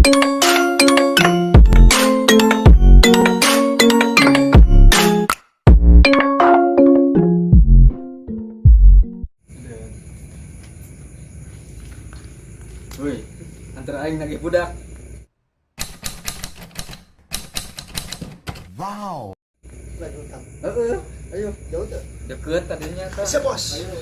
Woi, antar aing lagi budak. Wow. Lagi utang. Ayo. Jauh tuh. Deket tadinya kan. Bisa bos. Ayo.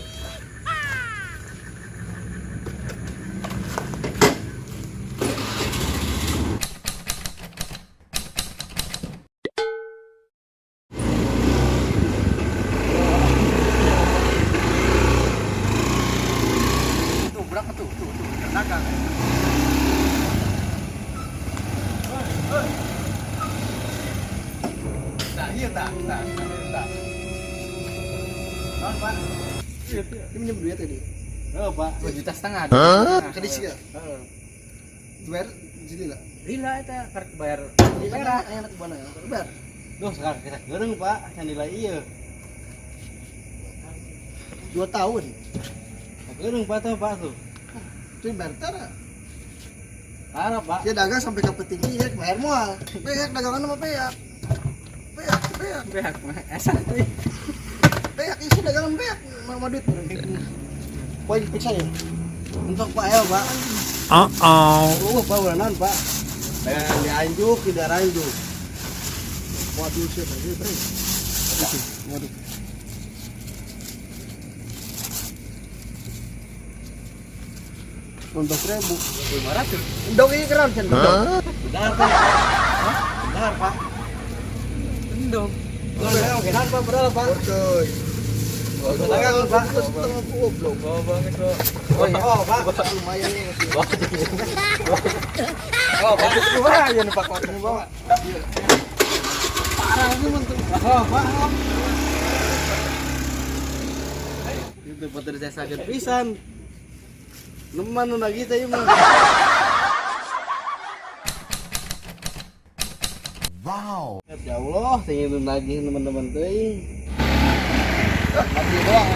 Tuh, berapa tuh? Tuh, dagang. Nah, iya tak. Pak. Ini minjem duit tadi. Oh, Pak, 2,5 juta. Tadi sih ya. Bayar jadi lah. Gila eta karek bayar. Bayar aya anak mana ya? Bayar. Duh, sekarang kita gereng Pak, can nilai iya. 2 tahun. Gereng Pak tuh. Itu bayar tara. Harap Pak. Dia dagang sampai ke petinggi ya, bayar mual. Peyak dagangan sama peyak. Peyak. Beak mah asa teh. Peyak isi dagangan peyak. Mau duit. Poin periksa ya. Untuk Pak ya Pak. Pak ulanan Pak. Dianjuk, tidak ranjuk. Waduh, siap aja, Bre. Waduh. Untuk 500. Dong ini keren kan? Benar Pak. Benar Pak. Endong. Benar Pak, benar Pak. Oke. Dagangan Pak. Setengah goblok. Bawa banget kok. Oh Pak. Lumayan nih. Oh Pak. Lumayan Pak waktunya bawa. Parah ini mentu. Oh Pak. Itu potong saya sakit pisan. Neman nu lagi teh mah. Wow. Ya Allah, tinggal lagi teman-teman teuing. Mati doang.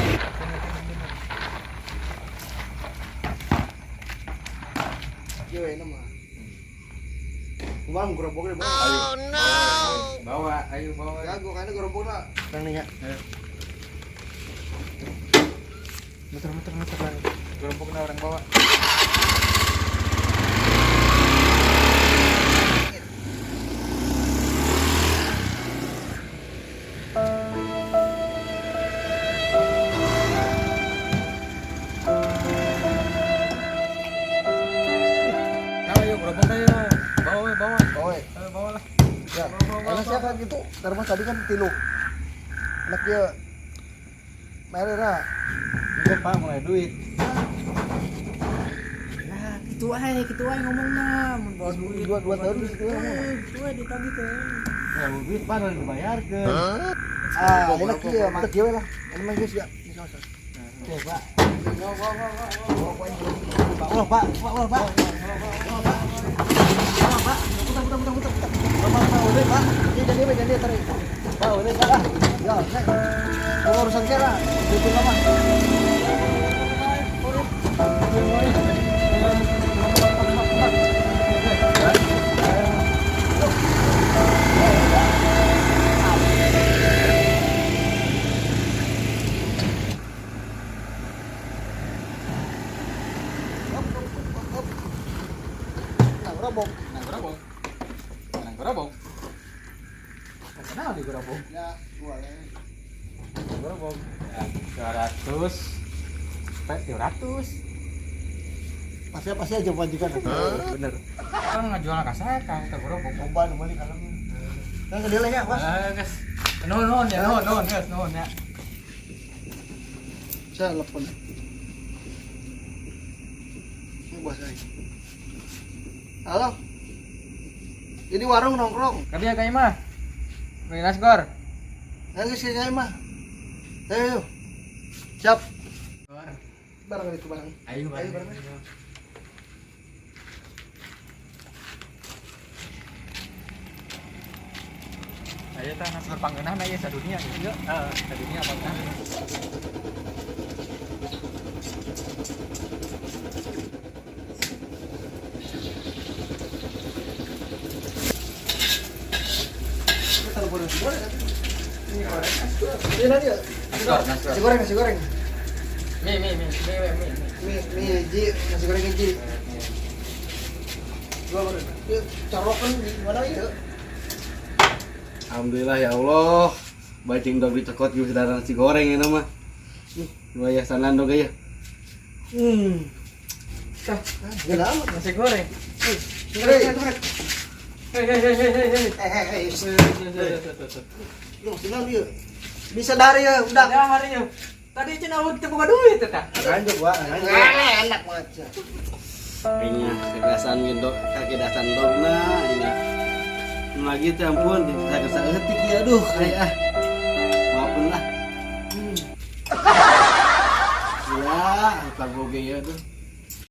Yo, ini mah. Kumaha geroboknya bawa. Oh no. Bawa. Ya, gua kayaknya geroboknya. Kang nih ya. Muter lah. Gerompoknya orang bawa. Ayo geroboknya yo. Bawa. Oi. Bawa lah. Ya. Karena saya kan gitu. Karena tadi kan tilu. Anak dia merah. Iya Pak, mulai duit. Nah, gitu aja ngomongnya. Mun bawa duit 2 tahun di situ ya. Gitu aja ditagih teh. Ya duit Pak udah dibayarkeun. Ah, enak dia, mantep dia lah. Ini mah geus ya. Oke Pak. Pak, ulah Pak. Pak, udah Pak. Jadi tarik. Pak, udah Pak. Ya, kalau urusan kira, itu lama. Gerobok. Kenapa di gerobok? Ya, gua ya. Gerobok. Ya, 200. 300. Pasti aja majikan. Bener. Kan ngajual ka saya kan kita gerobok. Oban balik kalau. Kan kedelainya, Bos. Guys. Nuhun ya. Saya telepon. Ini bos saya. Halo. Ini warung nongkrong. Kerja kayak mah. Beli nasgor. Ayo sini saya mah. Ayo. Siap. Barang itu barang. Ayo barang. Ayo tah nasgor panggeunahna ieu sadunia gitu. Heeh, sadunia apa tah? nasi goreng. Ini goreng. Ini nanti ya. Nasi goreng, nasi goreng. Mie. Mie hiji, nasi goreng hiji. Dua goreng. Ya, corokan di mana ya? Alhamdulillah ya Allah. Bacing dog dicekot juga sedara nasi goreng ini mah. Nih, luaya sanan dog ya. Tah, Gila amat. nasi goreng. Hei. Hei. Lu silang dia. Bisa dari ya, udah. Ya hari ya. Tadi cina awak kita buka duit teh. Lanjut, Pak. Enak banget. Ini kebiasaan gendok kaki dasan dogna ini. Lagi teh ampun, saya kesaeutik ya aduh, kayak maafun lah. Ya, tak boge ya tuh.